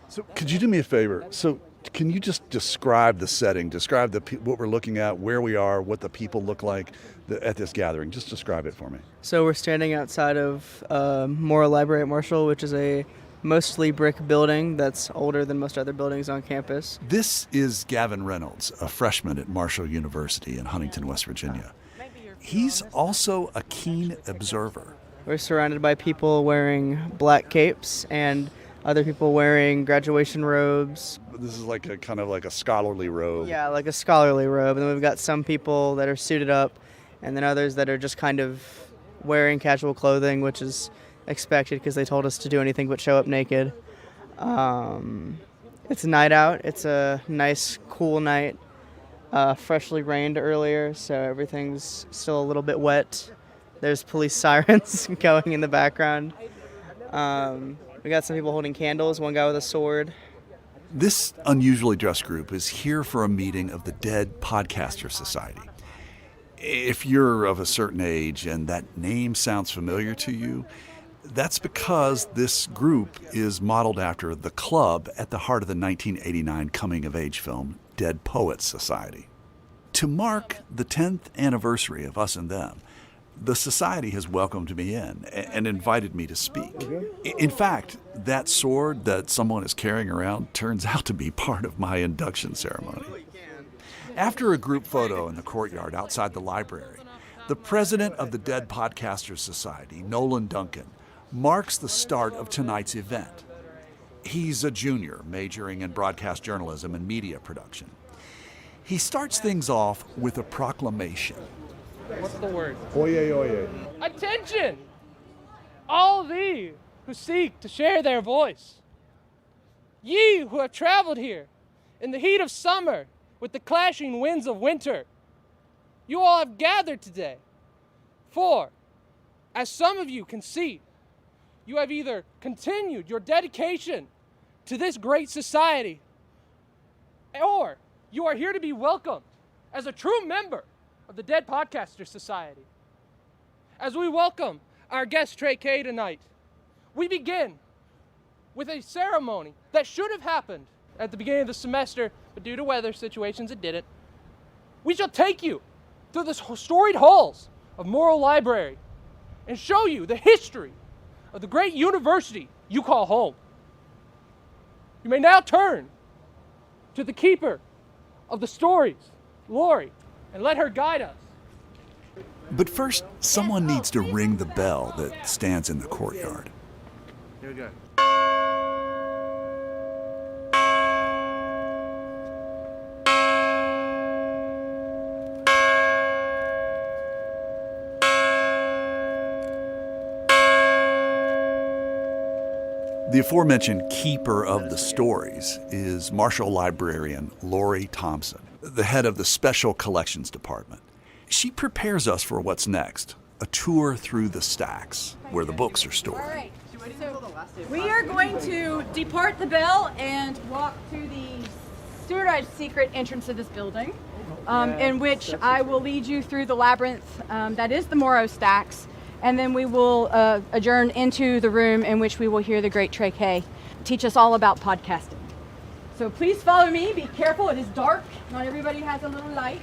So could you do me a favor? So can you just describe the setting, describe what we're looking at, where we are, what the people look like at this gathering? Just describe it for me. So we're standing outside of Moore Library at Marshall, which is a mostly brick building that's older than most other buildings on campus. This is Gavin Reynolds, a freshman at Marshall University in Huntington, West Virginia. He's also a keen observer. We're surrounded by people wearing black capes and other people wearing graduation robes. This is like a kind of like a scholarly robe. Yeah, like a scholarly robe. And then we've got some people that are suited up and then others that are just kind of wearing casual clothing, which is expected because they told us to do anything but show up naked. It's a night out. It's a nice, cool night. Freshly rained earlier, so everything's still a little bit wet. There's police sirens going in the background. We got some people holding candles, one guy with a sword. This unusually dressed group is here for a meeting of the Dead Podcaster Society. If you're of a certain age and that name sounds familiar to you, that's because this group is modeled after the club at the heart of the 1989 coming-of-age film Dead Poets Society. To mark the 10th anniversary of Us and Them, the society has welcomed me in and invited me to speak. In fact, that sword that someone is carrying around turns out to be part of my induction ceremony. After a group photo in the courtyard outside the library, the president of the Dead Podcasters Society, Nolan Duncan, marks the start of tonight's event. He's a junior, majoring in broadcast journalism and media production. He starts things off with a proclamation. What's the word? Oyez, oyez. Attention! All thee who seek to share their voice. Ye who have traveled here in the heat of summer with the clashing winds of winter. You all have gathered today. For, as some of you can see, you have either continued your dedication to this great society, or you are here to be welcomed as a true member of the Dead Podcaster Society. As we welcome our guest Trey Kay tonight, we begin with a ceremony that should have happened at the beginning of the semester, but due to weather situations it didn't. We shall take you through the storied halls of Morrill Library and show you the history of the great university you call home. You may now turn to the keeper of the stories, Lori, and let her guide us. But first, someone needs to ring the bell that stands in the courtyard. Here we go. The aforementioned keeper of the stories is Marshall librarian Lori Thompson, the head of the Special Collections Department. She prepares us for what's next, a tour through the stacks where the books are stored. All right. So we are going to depart the bell and walk to the stewardized secret entrance of this building, in which I will lead you through the labyrinth that is the Morrow stacks. And then we will adjourn into the room in which we will hear the great Trey Kay teach us all about podcasting. So please follow me. Be careful. It is dark. Not everybody has a little light.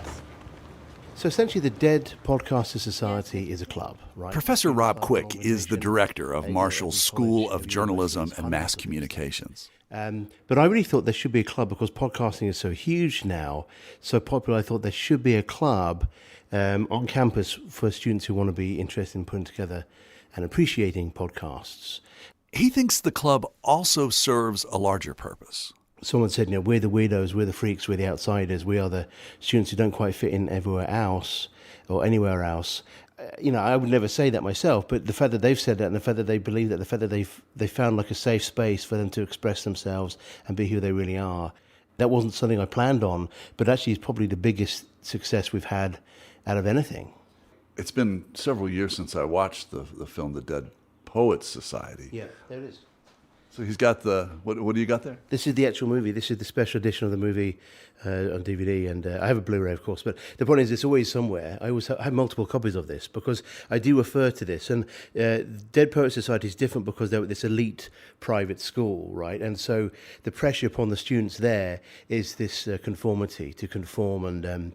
So essentially the Dead Podcaster Society is a club, right? Professor Rob Quick is the director of Marshall's School of Journalism and Mass Communications. But I really thought there should be a club because podcasting is so huge now, so popular. I thought there should be a club on campus for students who want to be interested in putting together and appreciating podcasts. He thinks the club also serves a larger purpose. Someone said, we're the weirdos, we're the freaks, we're the outsiders, we are the students who don't quite fit in everywhere else or anywhere else. I would never say that myself, but the fact that they've said that and the fact that they believe that, the fact that they found like a safe space for them to express themselves and be who they really are, that wasn't something I planned on, but actually it's probably the biggest success we've had out of anything. It's been several years since I watched the film The Dead Poets Society. Yeah, there it is. So he's got the, what do you got there? This is the actual movie. This is the special edition of the movie on DVD, and I have a Blu-ray, of course. But the point is, it's always somewhere. I always have multiple copies of this because I do refer to this. And Dead Poets Society is different because they're this elite private school, right? And so the pressure upon the students there is this conformity, to conform and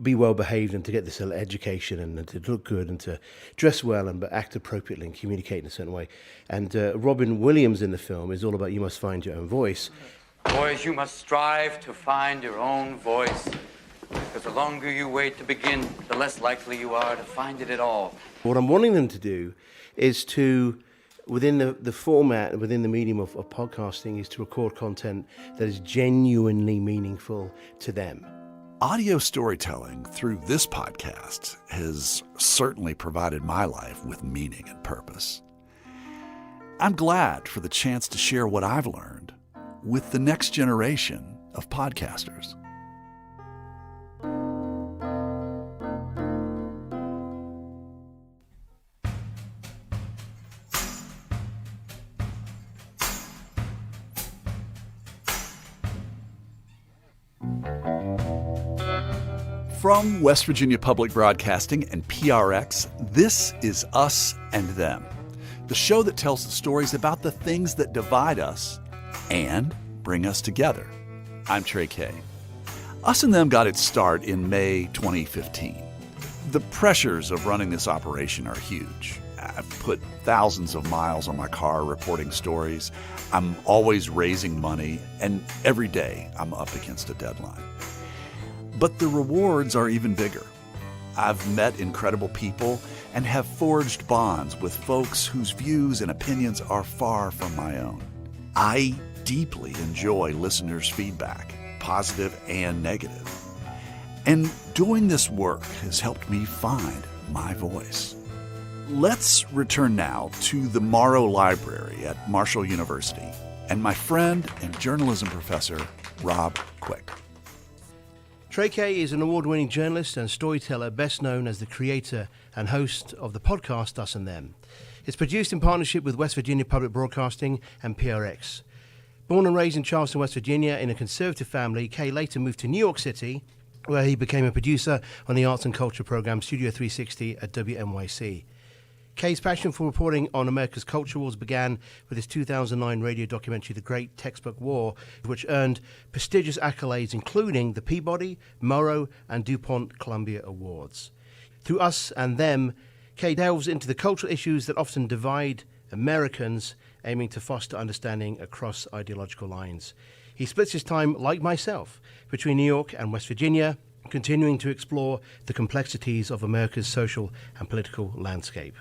be well behaved and to get this education and to look good and to dress well and act appropriately and communicate in a certain way. And Robin Williams in the film is all about you must find your own voice. Boys, you must strive to find your own voice, because the longer you wait to begin, the less likely you are to find it at all. What I'm wanting them to do is to, within the format, within the medium of podcasting, is to record content that is genuinely meaningful to them. Audio storytelling through this podcast has certainly provided my life with meaning and purpose. I'm glad for the chance to share what I've learned with the next generation of podcasters. From West Virginia Public Broadcasting and PRX, this is Us and Them, the show that tells the stories about the things that divide us and bring us together. I'm Trey Kay. Us and Them got its start in May 2015. The pressures of running this operation are huge. I've put thousands of miles on my car reporting stories. I'm always raising money, and every day I'm up against a deadline. But the rewards are even bigger. I've met incredible people and have forged bonds with folks whose views and opinions are far from my own. I deeply enjoy listeners' feedback, positive and negative. And doing this work has helped me find my voice. Let's return now to the Morrow Library at Marshall University and my friend and journalism professor, Rob Quick. Trey Kay is an award-winning journalist and storyteller, best known as the creator and host of the podcast Us and Them. It's produced in partnership with West Virginia Public Broadcasting and PRX. Born and raised in Charleston, West Virginia, in a conservative family, Kay later moved to New York City, where he became a producer on the arts and culture program Studio 360 at WNYC. Kay's passion for reporting on America's culture wars began with his 2009 radio documentary, The Great Textbook War, which earned prestigious accolades including the Peabody, Morrow, and DuPont Columbia Awards. Through Us and Them, Kay delves into the cultural issues that often divide Americans, aiming to foster understanding across ideological lines. He splits his time, like myself, between New York and West Virginia, continuing to explore the complexities of America's social and political landscape.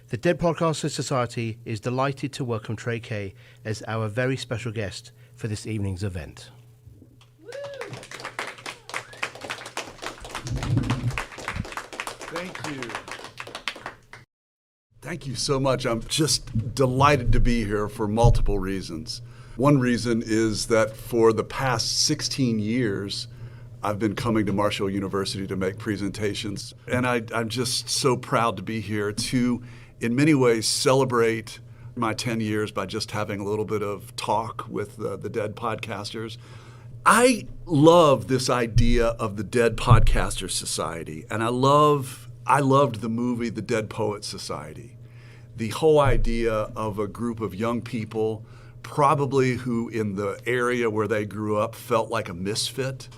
The Dead Podcasters Society is delighted to welcome Trey Kay as our very special guest for this evening's event. Thank you. Thank you so much. I'm just delighted to be here for multiple reasons. One reason is that for the past 16 years, I've been coming to Marshall University to make presentations, and I'm just so proud to be here to, in many ways, celebrate my 10 years by just having a little bit of talk with the Dead Podcasters. I love this idea of the Dead Podcasters Society, and I loved the movie The Dead Poets Society. The whole idea of a group of young people, probably who in the area where they grew up felt like a misfit,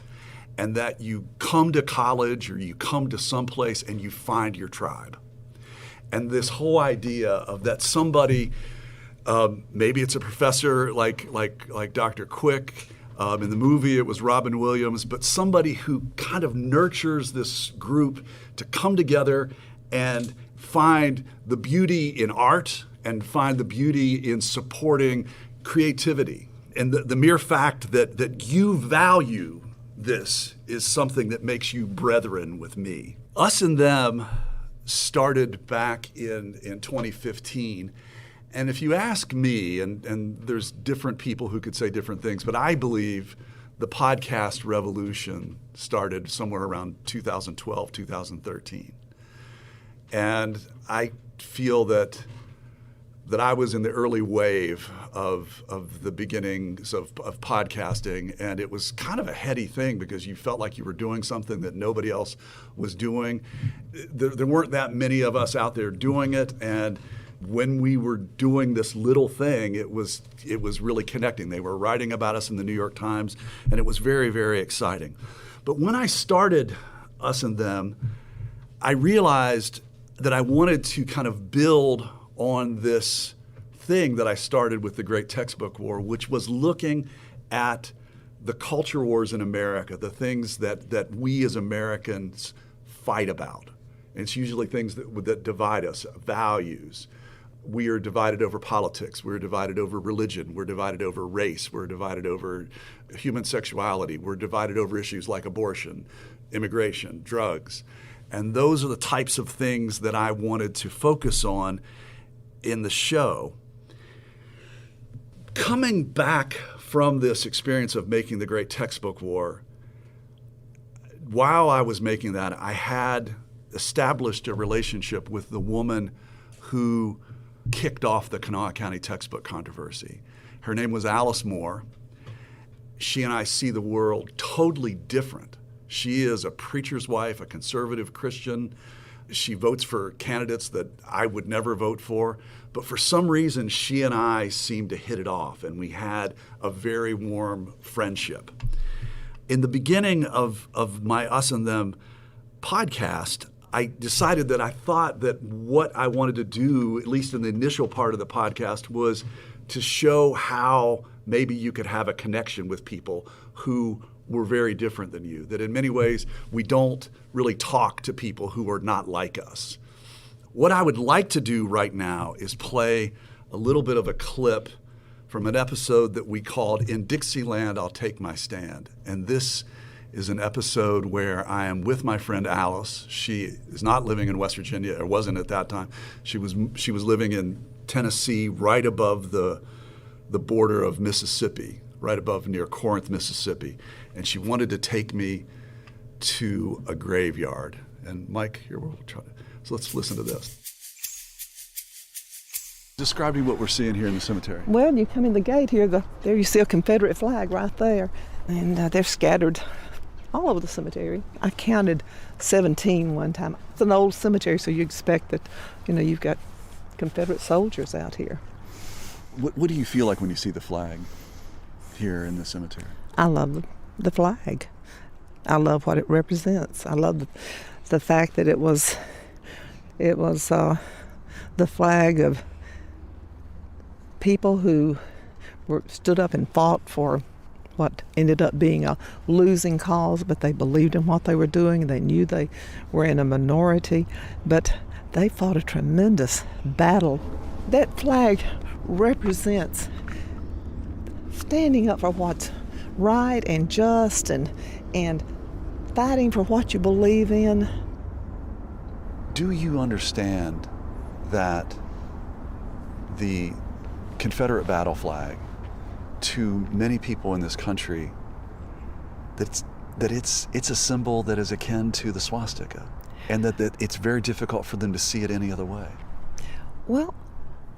and that you come to college or you come to someplace and you find your tribe. And this whole idea of that somebody, maybe it's a professor like Dr. Quick, in the movie it was Robin Williams, but somebody who kind of nurtures this group to come together and find the beauty in art and find the beauty in supporting creativity. And the mere fact that you value this is something that makes you brethren with me. Us and Them started back in 2015. And if you ask me, and there's different people who could say different things, but I believe the podcast revolution started somewhere around 2012, 2013. And I feel that that I was in the early wave of the beginnings of podcasting, and it was kind of a heady thing because you felt like you were doing something that nobody else was doing. There weren't that many of us out there doing it, and when we were doing this little thing, it was really connecting. They were writing about us in the New York Times, and it was very, very exciting. But when I started Us and Them, I realized that I wanted to kind of build on this thing that I started with the Great Textbook War, which was looking at the culture wars in America, the things that we as Americans fight about. And it's usually things that divide us, values. We are divided over politics. We're divided over religion. We're divided over race. We're divided over human sexuality. We're divided over issues like abortion, immigration, drugs. And those are the types of things that I wanted to focus on in the show. Coming back from this experience of making the Great Textbook War, while I was making that, I had established a relationship with the woman who kicked off the Kanawha County textbook controversy. Her name was Alice Moore. She and I see the world totally different. She is a preacher's wife, a conservative Christian. She votes for candidates that I would never vote for. But for some reason, she and I seemed to hit it off, and we had a very warm friendship. In the beginning of my Us and Them podcast, I decided that I thought that what I wanted to do, at least in the initial part of the podcast, was to show how maybe you could have a connection with people who were very different than you, that in many ways we don't really talk to people who are not like us. What I would like to do right now is play a little bit of a clip from an episode that we called In Dixieland, I'll Take My Stand. And this is an episode where I am with my friend Alice. She is not living in West Virginia, or wasn't at that time. She was living in Tennessee, right above the border of Mississippi, right above near Corinth, Mississippi. And she wanted to take me to a graveyard. And Mike, here we'll try to. So let's listen to this. Describe me what we're seeing here in the cemetery. Well, you come in the gate here, there you see a Confederate flag right there. And they're scattered all over the cemetery. I counted 17 one time. It's an old cemetery, so you expect that, you've got Confederate soldiers out here. What do you feel like when you see the flag here in the cemetery? I love the flag. I love what it represents. I love the fact that it was the flag of people who stood up and fought for what ended up being a losing cause, but they believed in what they were doing. They knew they were in a minority, but they fought a tremendous battle. That flag represents standing up for what's right and just and fighting for what you believe in. Do you understand that the Confederate battle flag, to many people in this country, that it's a symbol that is akin to the swastika, and that it's very difficult for them to see it any other way? Well,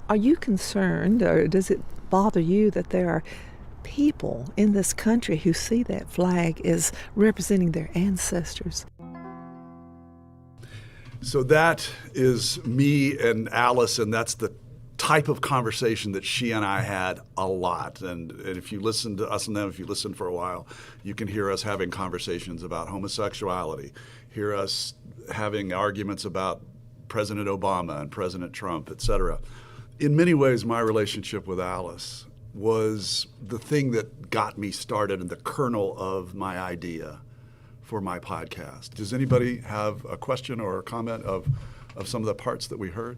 are you concerned, or does it bother you that there are people in this country who see that flag as representing their ancestors? So that is me and Alice, and that's the type of conversation that she and I had a lot. And if you listen to Us and Them, if you listen for a while, you can hear us having conversations about homosexuality, hear us having arguments about President Obama and President Trump, et cetera. In many ways, my relationship with Alice was the thing that got me started and the kernel of my idea for my podcast. Does anybody have a question or a comment of some of the parts that we heard?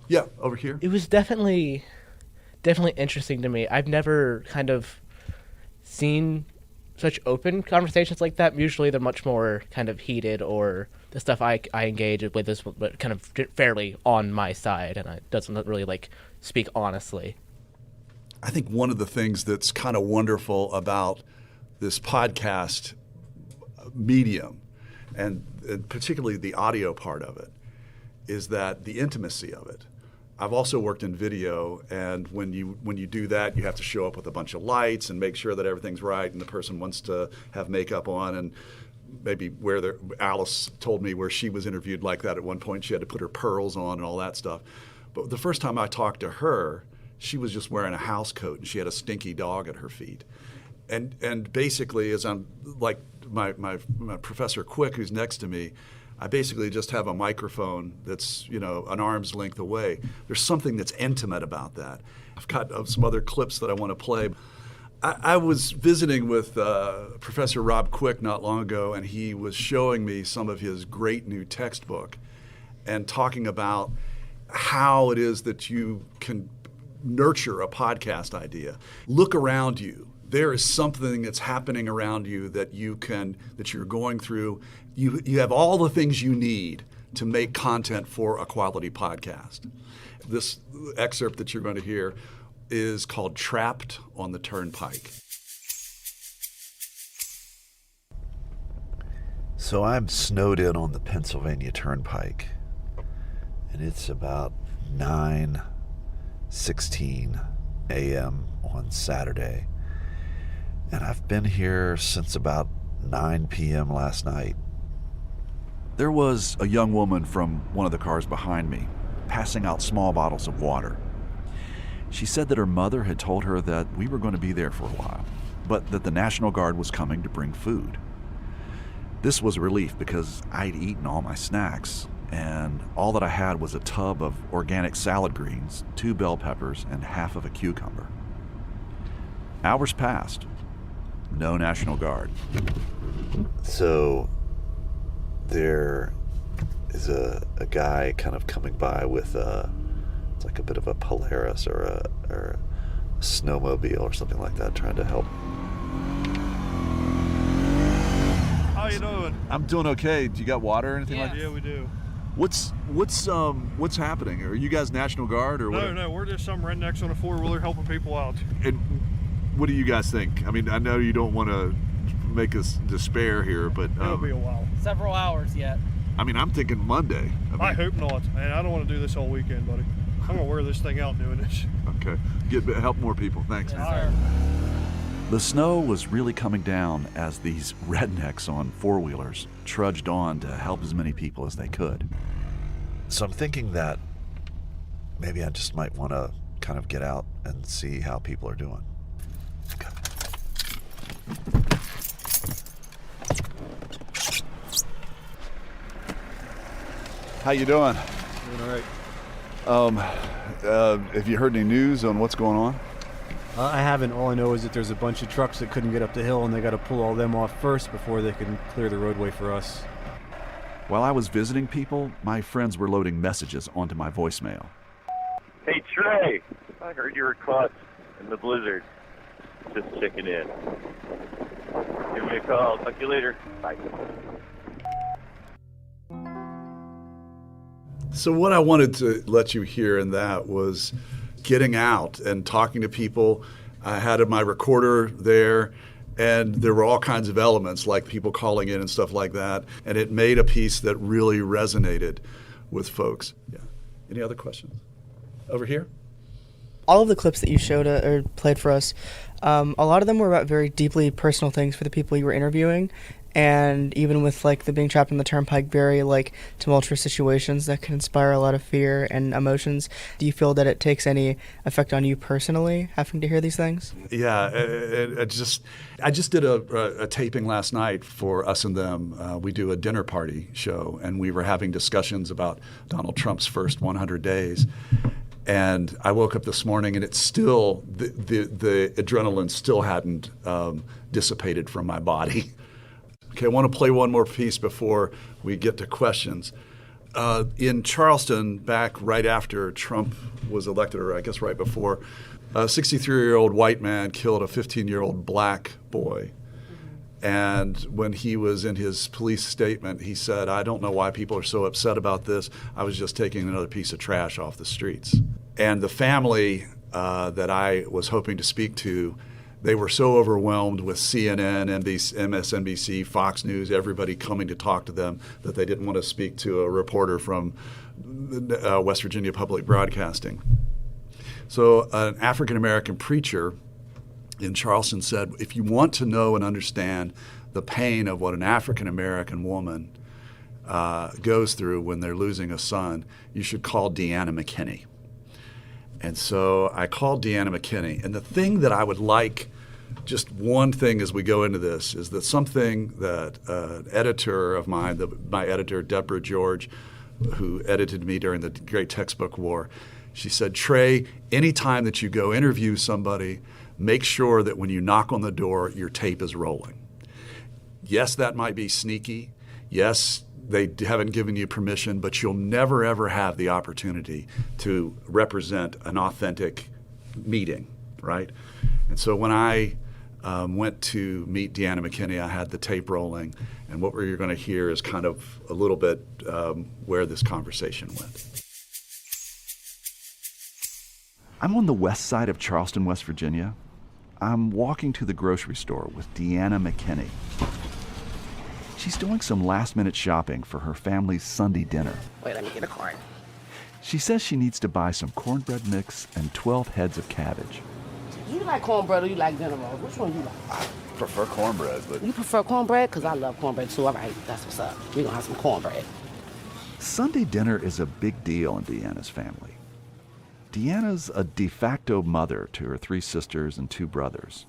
Yeah, over here. It was definitely interesting to me. I've never kind of seen such open conversations like that. Usually they're much more kind of heated, or the stuff I engage with is kind of fairly on my side, and it doesn't really speak honestly. I think one of the things that's kind of wonderful about this podcast medium, and particularly the audio part of it, is that the intimacy of it. I've also worked in video, and when you do that, you have to show up with a bunch of lights and make sure that everything's right, and the person wants to have makeup on, and maybe Alice told me where she was interviewed like that at one point. She had to put her pearls on and all that stuff. But the first time I talked to her, she was just wearing a house coat, and she had a stinky dog at her feet. And basically, as I'm like my Professor Quick, who's next to me, I basically just have a microphone that's, an arm's length away. There's something that's intimate about that. I've got some other clips that I want to play. I was visiting with Professor Rob Quick not long ago, and he was showing me some of his great new textbook and talking about how it is that you can nurture a podcast idea. Look around you. There is something that's happening around you that you're going through. You have all the things you need to make content for a quality podcast. This excerpt that you're going to hear is called Trapped on the Turnpike. So I'm snowed in on the Pennsylvania Turnpike, and it's about 9:16 a.m. on Saturday. And I've been here since about 9 p.m. last night. There was a young woman from one of the cars behind me, passing out small bottles of water. She said that her mother had told her that we were going to be there for a while, but that the National Guard was coming to bring food. This was a relief because I'd eaten all my snacks, and all that I had was a tub of organic salad greens, 2 bell peppers, and half of a cucumber. Hours passed. No National Guard. So there is a guy kind of coming by with it's like a bit of a Polaris or a snowmobile or something like that, trying to help. How you doing? I'm doing okay. Do you got water or anything like that? Yeah, we do. What's happening? Are you guys National Guard or what? No, we're just some rednecks on a 4-wheeler helping people out. And what do you guys think? I mean, I know you don't want to make us despair here, but It'll be a while. Several hours yet. I mean, I'm thinking Monday. I hope not, man. I don't want to do this all weekend, buddy. I'm gonna wear this thing out doing this. Okay, help more people. Thanks, man. Sir. The snow was really coming down as these rednecks on 4-wheelers trudged on to help as many people as they could. So I'm thinking that maybe I just might want to kind of get out and see how people are doing. Okay. How you doing? Doing all right. Have you heard any news on what's going on? I haven't. All I know is that there's a bunch of trucks that couldn't get up the hill, and they got to pull all them off first before they can clear the roadway for us. While I was visiting people, my friends were loading messages onto my voicemail. Hey, Trey, I heard you were caught in the blizzard. Just checking in. Give me a call. Talk to you later. Bye. So what I wanted to let you hear in that was getting out and talking to people. I had my recorder there, and there were all kinds of elements, like people calling in and stuff like that, and it made a piece that really resonated with folks. Yeah. Any other questions? Over here? All of the clips that you showed or played for us, a lot of them were about very deeply personal things for the people you were interviewing. And even with like the being trapped on the turnpike, very like tumultuous situations that can inspire a lot of fear and emotions. Do you feel that it takes any effect on you personally, having to hear these things? Yeah, I just did a taping last night for Us and Them. We do a dinner party show, and we were having discussions about Donald Trump's first 100 days. And I woke up this morning, and it's still the adrenaline still hadn't dissipated from my body. Okay, I want to play one more piece before we get to questions. In Charleston, back right after Trump was elected, or I guess right before, a 63-year-old white man killed a 15-year-old black boy. And when he was in his police statement, he said, "I don't know why people are so upset about this. I was just taking another piece of trash off the streets." And the family that I was hoping to speak to They were so overwhelmed with CNN, NBC, MSNBC, Fox News, everybody coming to talk to them that they didn't want to speak to a reporter from West Virginia Public Broadcasting. So an African-American preacher in Charleston said, if you want to know and understand the pain of what an African-American woman goes through when they're losing a son, you should call Deanna McKinney. And so I called Deanna McKinney. And the thing that I would like, just one thing as we go into this, is that something that an editor of mine, my editor, Deborah George, who edited me during the Great Textbook War, she said, Trey, anytime that you go interview somebody, make sure that when you knock on the door, your tape is rolling. Yes, that might be sneaky. Yes, they haven't given you permission, but you'll never, ever have the opportunity to represent an authentic meeting, right? And so when I went to meet Deanna McKinney, I had the tape rolling, and what you're going to hear is kind of a little bit where this conversation went. I'm on the west side of Charleston, West Virginia. I'm walking to the grocery store with Deanna McKinney. She's doing some last-minute shopping for her family's Sunday dinner. Wait, let me get a card. She says she needs to buy some cornbread mix and 12 heads of cabbage. Do you like cornbread or you like dinner rolls? Which one you like? I prefer cornbread, but... You prefer cornbread? Because I love cornbread too. All right, that's what's up. We're going to have some cornbread. Sunday dinner is a big deal in Deanna's family. Deanna's a de facto mother to her 3 sisters and 2 brothers.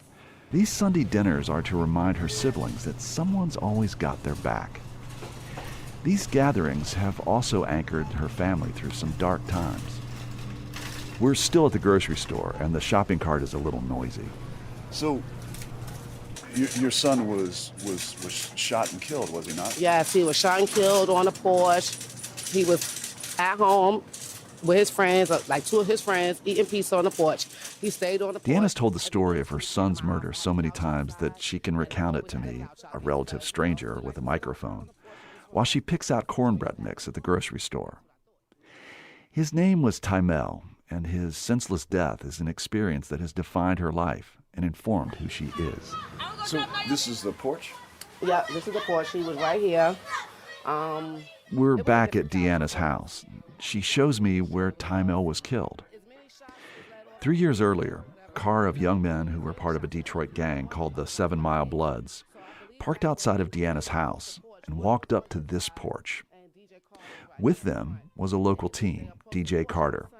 These Sunday dinners are to remind her siblings that someone's always got their back. These gatherings have also anchored her family through some dark times. We're still at the grocery store, and the shopping cart is a little noisy. So, your son was shot and killed, was he not? Yes, he was shot and killed on the porch. He was at home with his friends, like 2 of his friends, eating pizza on the porch. He stayed on the porch. Deanna's told the story of her son's murder so many times that she can recount it to me, a relative stranger with a microphone, while she picks out cornbread mix at the grocery store. His name was Timel, and his senseless death is an experience that has defined her life and informed who she is. So this is the porch? Yeah, this is the porch. He was right here. We're back at Deanna's house. She shows me where Timel was killed. 3 years earlier, a car of young men who were part of a Detroit gang called the 7 Mile Bloods parked outside of Deanna's house and walked up to this porch. With them was a local team, DJ Carter.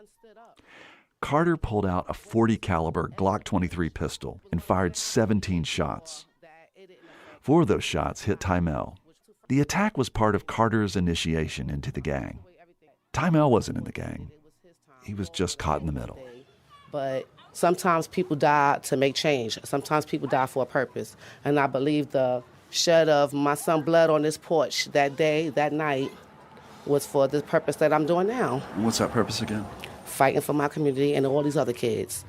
Carter pulled out a .40 caliber Glock 23 pistol and fired 17 shots. 4 of those shots hit Timel. The attack was part of Carter's initiation into the gang. Timel wasn't in the gang. He was just caught in the middle. But sometimes people die to make change. Sometimes people die for a purpose. And I believe the shed of my son's blood on this porch that day, that night, was for the purpose that I'm doing now. What's that purpose again? Fighting for my community and all these other kids.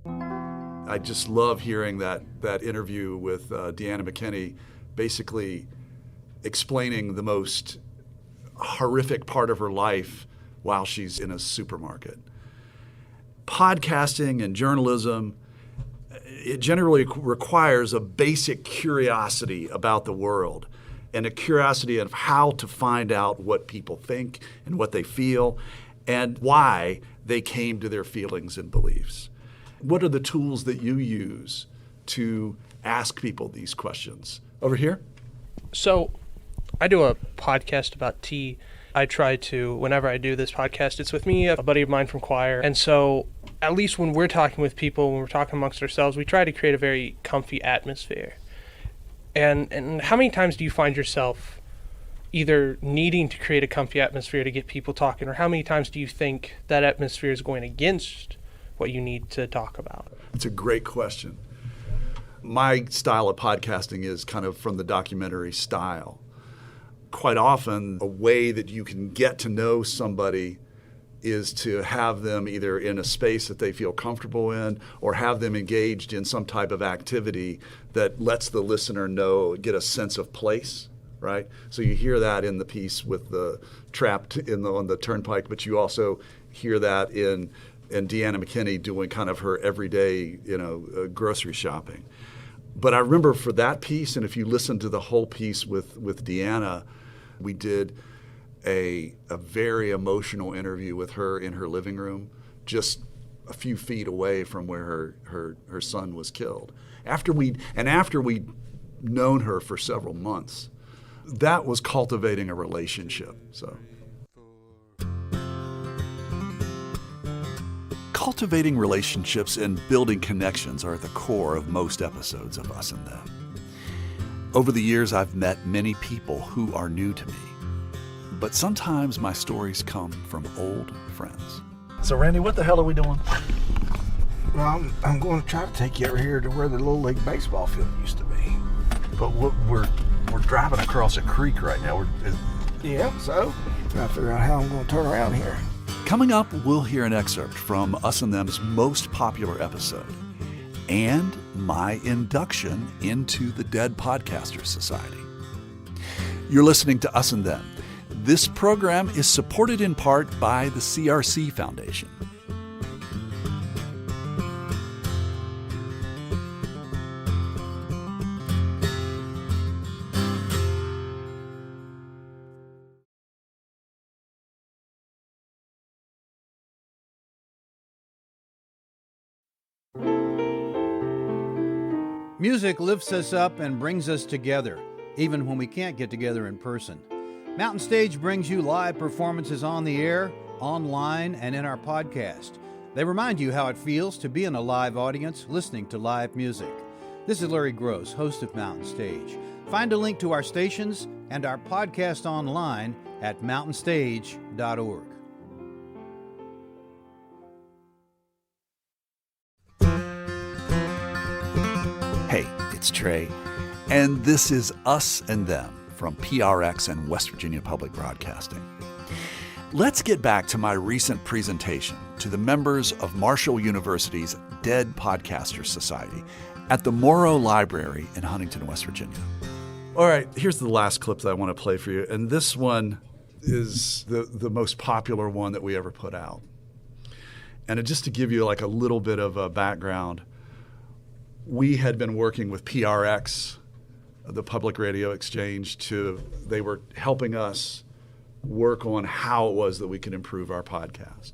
I just love hearing that interview with Deanna McKinney, basically explaining the most horrific part of her life while she's in a supermarket. Podcasting and journalism, it generally requires a basic curiosity about the world and a curiosity of how to find out what people think and what they feel and why they came to their feelings and beliefs. What are the tools that you use to ask people these questions? Over here? So, I do a podcast about tea. I try to, whenever I do this podcast, it's with me, a buddy of mine from choir. And so, at least when we're talking with people, when we're talking amongst ourselves, we try to create a very comfy atmosphere. And how many times do you find yourself either needing to create a comfy atmosphere to get people talking, or how many times do you think that atmosphere is going against what you need to talk about? It's a great question. My style of podcasting is kind of from the documentary style. Quite often, a way that you can get to know somebody is to have them either in a space that they feel comfortable in or have them engaged in some type of activity that lets the listener know, get a sense of place, right? So you hear that in the piece with the trapped on the turnpike, but you also hear that in and Deanna McKinney doing kind of her everyday, grocery shopping. But I remember for that piece, and if you listen to the whole piece with Deanna, we did a very emotional interview with her in her living room, just a few feet away from where her son was killed. After we'd known her for several months, that was cultivating a relationship. So, cultivating relationships and building connections are at the core of most episodes of Us and Them. Over the years, I've met many people who are new to me, but sometimes my stories come from old friends. So, Randy, what the hell are we doing? Well, I'm going to try to take you over here to where the Little League baseball field used to be. But we're driving across a creek right now. Yeah, so trying to figure out how I'm going to turn around here. Coming up, we'll hear an excerpt from Us and Them's most popular episode and my induction into the Dead Podcasters Society. You're listening to Us and Them. This program is supported in part by the CRC Foundation. Music lifts us up and brings us together, even when we can't get together in person. Mountain Stage brings you live performances on the air, online, and in our podcast. They remind you how it feels to be in a live audience listening to live music. This is Larry Gross, host of Mountain Stage. Find a link to our stations and our podcast online at mountainstage.org. Hey, it's Trey, and this is Us and Them from PRX and West Virginia Public Broadcasting. Let's get back to my recent presentation to the members of Marshall University's Dead Podcasters Society at the Morrow Library in Huntington, West Virginia. All right, here's the last clip that I want to play for you, and this one is the most popular one that we ever put out. And just to give you like a little bit of a background, we had been working with PRX, the Public Radio Exchange, they were helping us work on how it was that we could improve our podcast.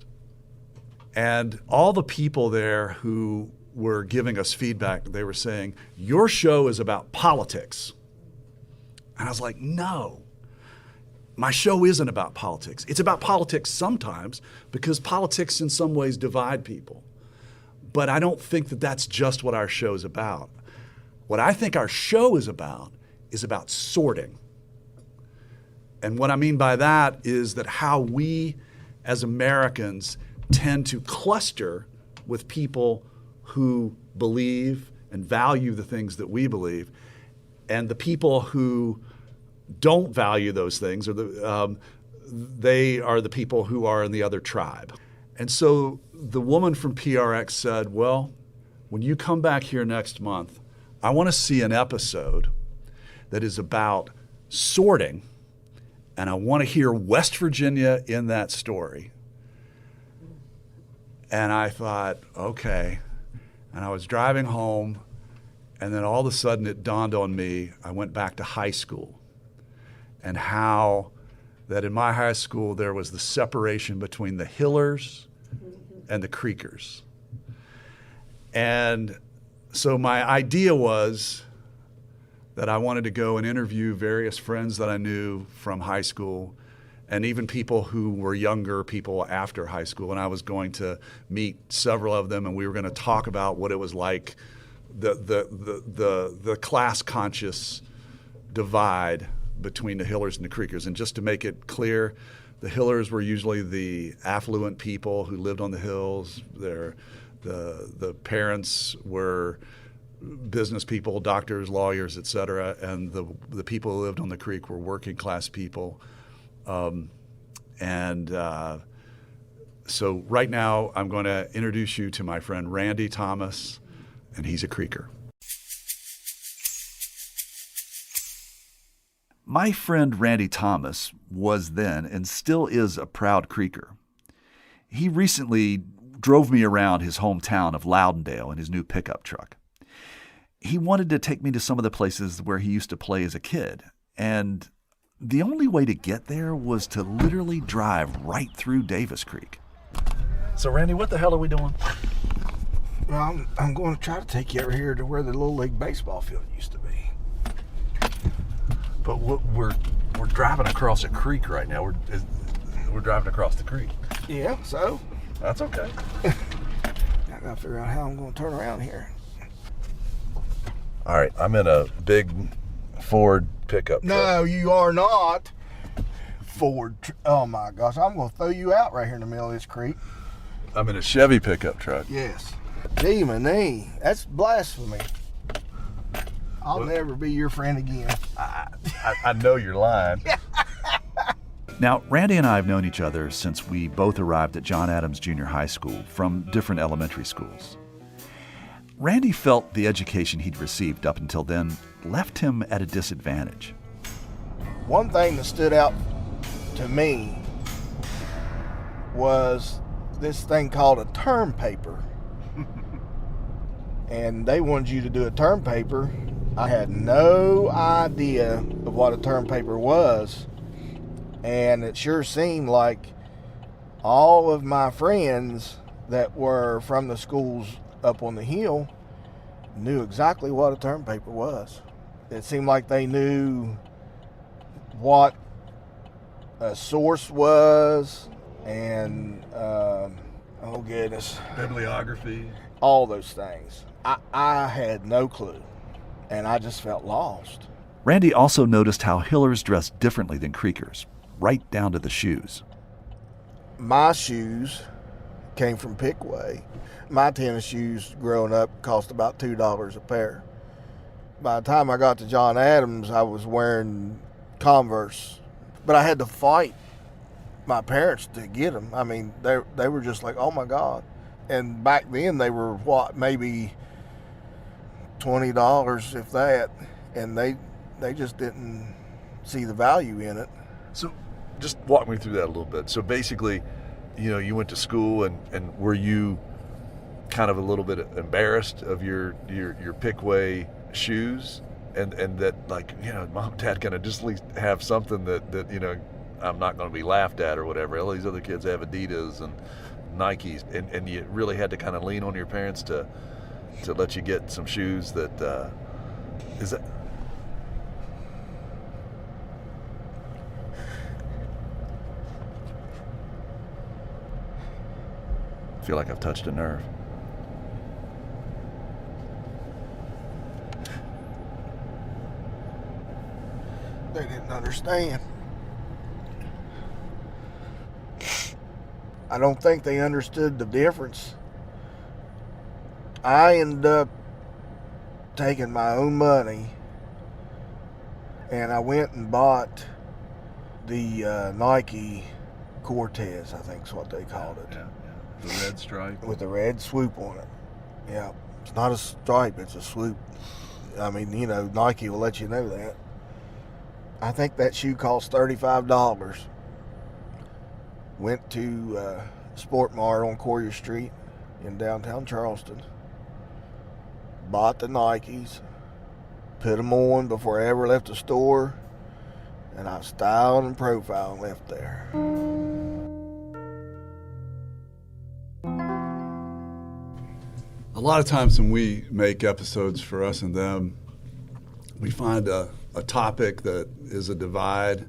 And all the people there who were giving us feedback, they were saying, your show is about politics. And I was like, no, my show isn't about politics. It's about politics sometimes because politics in some ways divide people. But I don't think that that's just what our show is about. What I think our show is about sorting. And what I mean by that is that how we as Americans tend to cluster with people who believe and value the things that we believe, and the people who don't value those things they are the people who are in the other tribe. And so the woman from PRX said, well, when you come back here next month, I want to see an episode that is about sorting, and I want to hear West Virginia in that story. And I thought, okay. And I was driving home, and then all of a sudden it dawned on me, I went back to high school, and how that in my high school there was the separation between the Hillers and the Creekers. And so my idea was that I wanted to go and interview various friends that I knew from high school, and even people who were younger, people after high school. And I was going to meet several of them, and we were going to talk about what it was like, the class conscious divide between the Hillers and the Creekers. And just to make it clear, the Hillers were usually the affluent people who lived on the hills. The parents were business people, doctors, lawyers, et cetera, and the people who lived on the creek were working class people. So right now I'm going to introduce you to my friend Randy Thomas, and he's a Creeker. My friend Randy Thomas was then and still is a proud Creeker. He recently drove me around his hometown of Loudondale in his new pickup truck. He wanted to take me to some of the places where he used to play as a kid, and the only way to get there was to literally drive right through Davis Creek. So, Randy, what the hell are we doing? Well, I'm going to try to take you over here to where the Little League baseball field used to be. But we're driving across a creek right now. We're driving across the creek. Yeah, so? That's okay. I got to figure out how I'm going to turn around here. All right, I'm in a big Ford pickup truck. No, you are not. Ford. Oh, my gosh. I'm going to throw you out right here in the middle of this creek. I'm in a Chevy pickup truck. Yes. Demony. That's blasphemy. I'll never be your friend again. I know you're lying. Now, Randy and I have known each other since we both arrived at John Adams Junior High School from different elementary schools. Randy felt the education he'd received up until then left him at a disadvantage. One thing that stood out to me was this thing called a term paper. And they wanted you to do a term paper. I had no idea of what a term paper was. And it sure seemed like all of my friends that were from the schools up on the hill knew exactly what a term paper was. It seemed like they knew what a source was and, oh goodness. Bibliography. All those things. I had no clue, and I just felt lost. Randy also noticed how Hillers dressed differently than Creekers, right down to the shoes. My shoes came from Pickway. My tennis shoes growing up cost about $2 a pair. By the time I got to John Adams, I was wearing Converse, but I had to fight my parents to get them. I mean, they were just like, oh my God. And back then they were maybe $20, if that, and they just didn't see the value in it. So just walk me through that a little bit. So basically, you went to school and were you kind of a little bit embarrassed of your Pickway shoes and that, like, mom and dad kind of just at least have something that I'm not going to be laughed at or whatever. All these other kids have Adidas and Nikes, and you really had to kind of lean on your parents to let you get some shoes that is that. I feel like I've touched a nerve. They didn't understand. I don't think they understood the difference. I ended up taking my own money and I went and bought the Nike Cortez, I think is what they called it. Yeah. The red stripe. With the red swoop on it. Yeah. It's not a stripe, it's a swoop. I mean, Nike will let you know that. I think that shoe cost $35. Went to Sport Mart on Courier Street in downtown Charleston. Bought the Nikes. Put them on before I ever left the store. And I styled and profiled and left there. A lot of times when we make episodes for Us and Them, we find a topic that is a divide.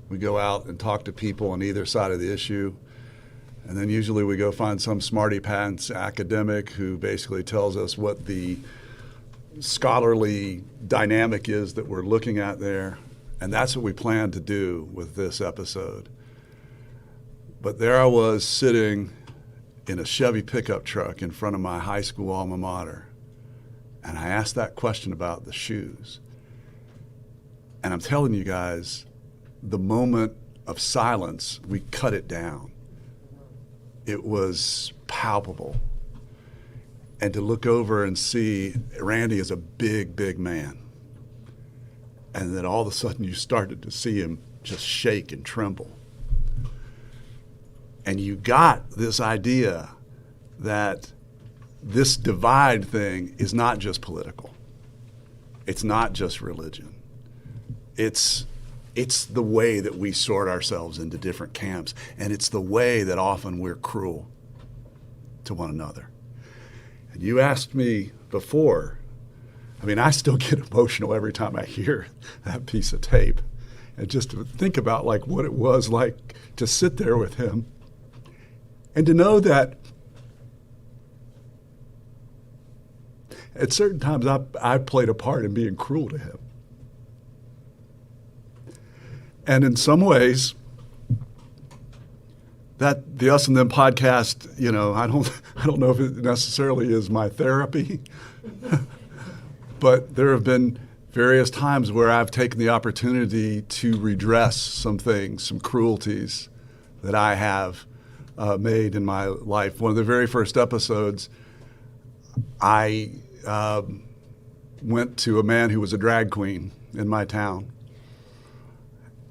We go out and talk to people on either side of the issue. And then usually we go find some smarty pants academic who basically tells us what the scholarly dynamic is that we're looking at there. And that's what we plan to do with this episode. But there I was sitting in a Chevy pickup truck in front of my high school alma mater. And I asked that question about the shoes. And I'm telling you guys, the moment of silence, we cut it down. It was palpable. And to look over and see Randy is a big, big man. And then all of a sudden you started to see him just shake and tremble. And you got this idea that this divide thing is not just political. It's not just religion. It's the way that we sort ourselves into different camps, and it's the way that often we're cruel to one another. And you asked me before, I mean, I still get emotional every time I hear that piece of tape. And just to think about like what it was like to sit there with him and to know that at certain times I played a part in being cruel to him. And in some ways, that the Us and Them podcast, you know, I don't know if it necessarily is my therapy, but there have been various times where I've taken the opportunity to redress some things, some cruelties that I have made in my life. One of the very first episodes, I went to a man who was a drag queen in my town,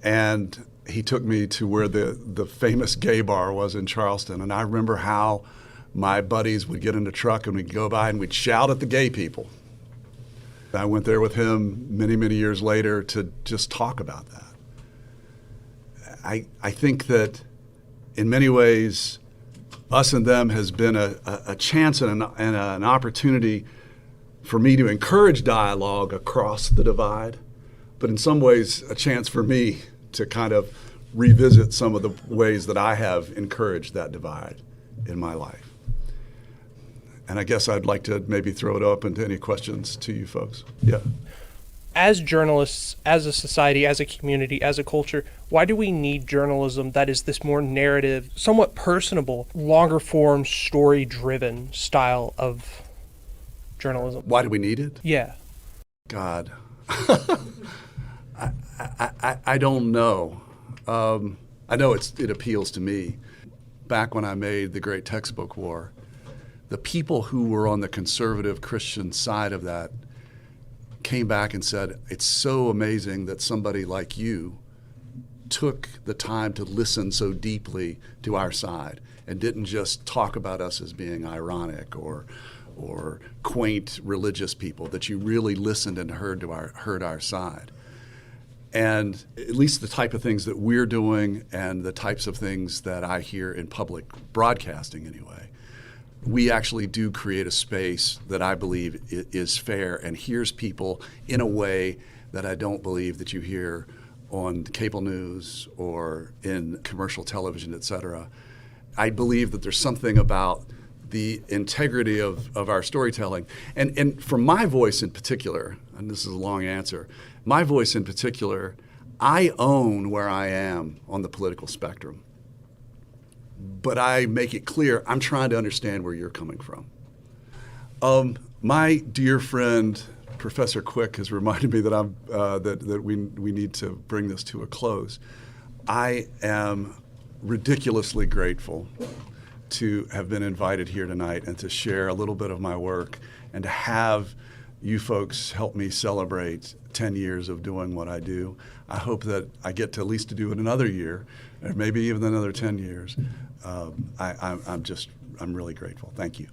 and he took me to where the famous gay bar was in Charleston. And I remember how my buddies would get in the truck and we'd go by and we'd shout at the gay people. I went there with him many, many years later to just talk about that. I think that in many ways, Us and Them has been a chance and an opportunity for me to encourage dialogue across the divide, but in some ways a chance for me to kind of revisit some of the ways that I have encouraged that divide in my life. And I guess I'd like to maybe throw it open to any questions to you folks. Yeah. As journalists, as a society, as a community, as a culture, why do we need journalism that is this more narrative, somewhat personable, longer form, story-driven style of journalism? Why do we need it? Yeah. God. I don't know. I know it appeals to me. Back when I made The Great Textbook War, the people who were on the conservative Christian side of that came back and said, it's so amazing that somebody like you took the time to listen so deeply to our side and didn't just talk about us as being ironic or quaint religious people, that you really listened and heard our side. And at least the type of things that we're doing and the types of things that I hear in public broadcasting anyway, we actually do create a space that I believe is fair and hears people in a way that I don't believe that you hear on cable news or in commercial television, et cetera. I believe that there's something about the integrity of our storytelling. And for my voice in particular, and this is a long answer, my voice in particular, I own where I am on the political spectrum. But I make it clear I'm trying to understand where you're coming from. My dear friend, Professor Quick, has reminded me that that we need to bring this to a close. I am ridiculously grateful to have been invited here tonight and to share a little bit of my work and to have you folks help me celebrate 10 years of doing what I do. I hope that I get to at least to do it another year, or maybe even another 10 years. I'm really grateful. Thank you.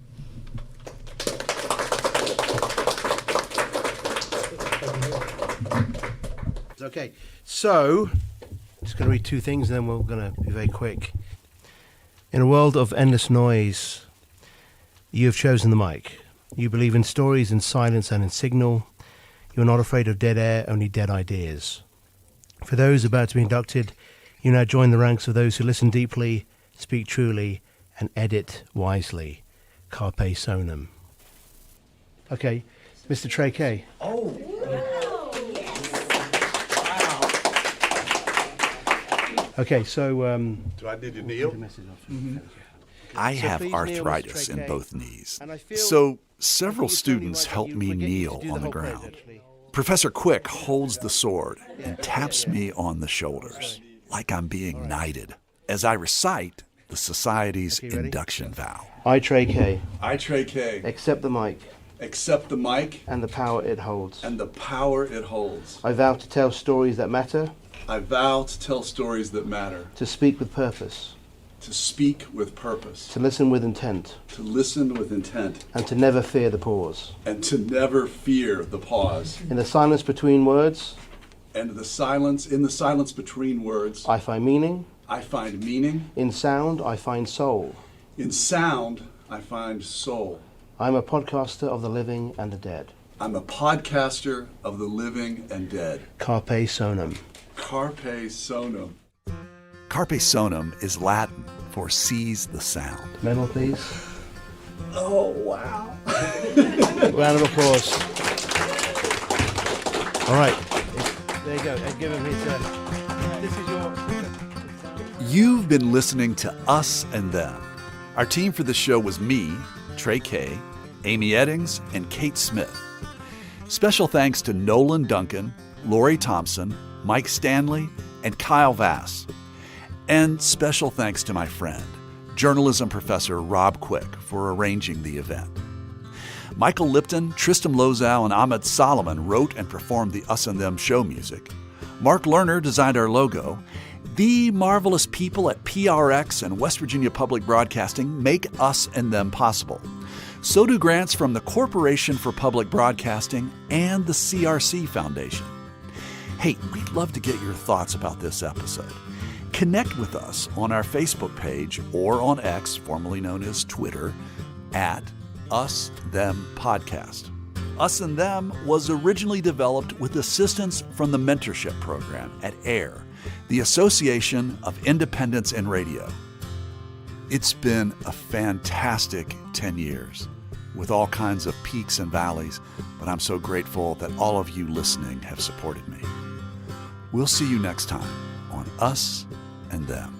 Okay, so just going to read two things and then we're going to be very quick. In a world of endless noise, you have chosen the mic. You believe in stories, in silence and in signal. You are not afraid of dead air, only dead ideas. For those about to be inducted, you now join the ranks of those who listen deeply, speak truly, and edit wisely. Carpe Sonum. Okay, Mr. Trey Kay. Oh. Okay, so do I need to kneel? Mm-hmm. I have arthritis in both knees, so several students help me kneel on the ground. Professor Quick holds the sword and taps me on the shoulders, like I'm being knighted, as I recite the Society's induction vow. I, Trey Kay. I, Trey Kay. Accept the mic. Accept the mic. And the power it holds. And the power it holds. I vow to tell stories that matter. I vow to tell stories that matter. To speak with purpose. to speak with purpose, to listen with intent, to listen with intent, and to never fear the pause. and to never fear the pause. In the silence between words, And in the silence between words, I find meaning. I find meaning. In sound, I find soul. In sound, I find soul. I'm a podcaster of the living and the dead. I'm a podcaster of the living and dead. Carpe Sonum. Carpe Sonum. Carpe Sonum is Latin for seize the sound. Medal, please. Oh, wow. Round of applause. All right. There you go. Give him his. This is your. You've been listening to Us and Them. Our team for the show was me, Trey Kay, Amy Eddings, and Kate Smith. Special thanks to Nolan Duncan, Lori Thompson, Mike Stanley, and Kyle Vass. And special thanks to my friend, journalism professor Rob Quick, for arranging the event. Michael Lipton, Tristan Lozow, and Ahmed Solomon wrote and performed the Us and Them show music. Mark Lerner designed our logo. The marvelous people at PRX and West Virginia Public Broadcasting make Us and Them possible. So do grants from the Corporation for Public Broadcasting and the CRC Foundation. Hey, we'd love to get your thoughts about this episode. Connect with us on our Facebook page or on X, formerly known as Twitter, at Us Them Podcast. Us and Them was originally developed with assistance from the mentorship program at AIR, the Association of Independents in Radio. It's been a fantastic 10 years with all kinds of peaks and valleys, but I'm so grateful that all of you listening have supported me. We'll see you next time on Us and Them.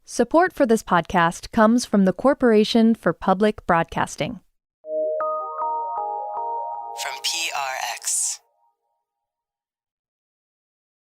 Support for this podcast comes from the Corporation for Public Broadcasting.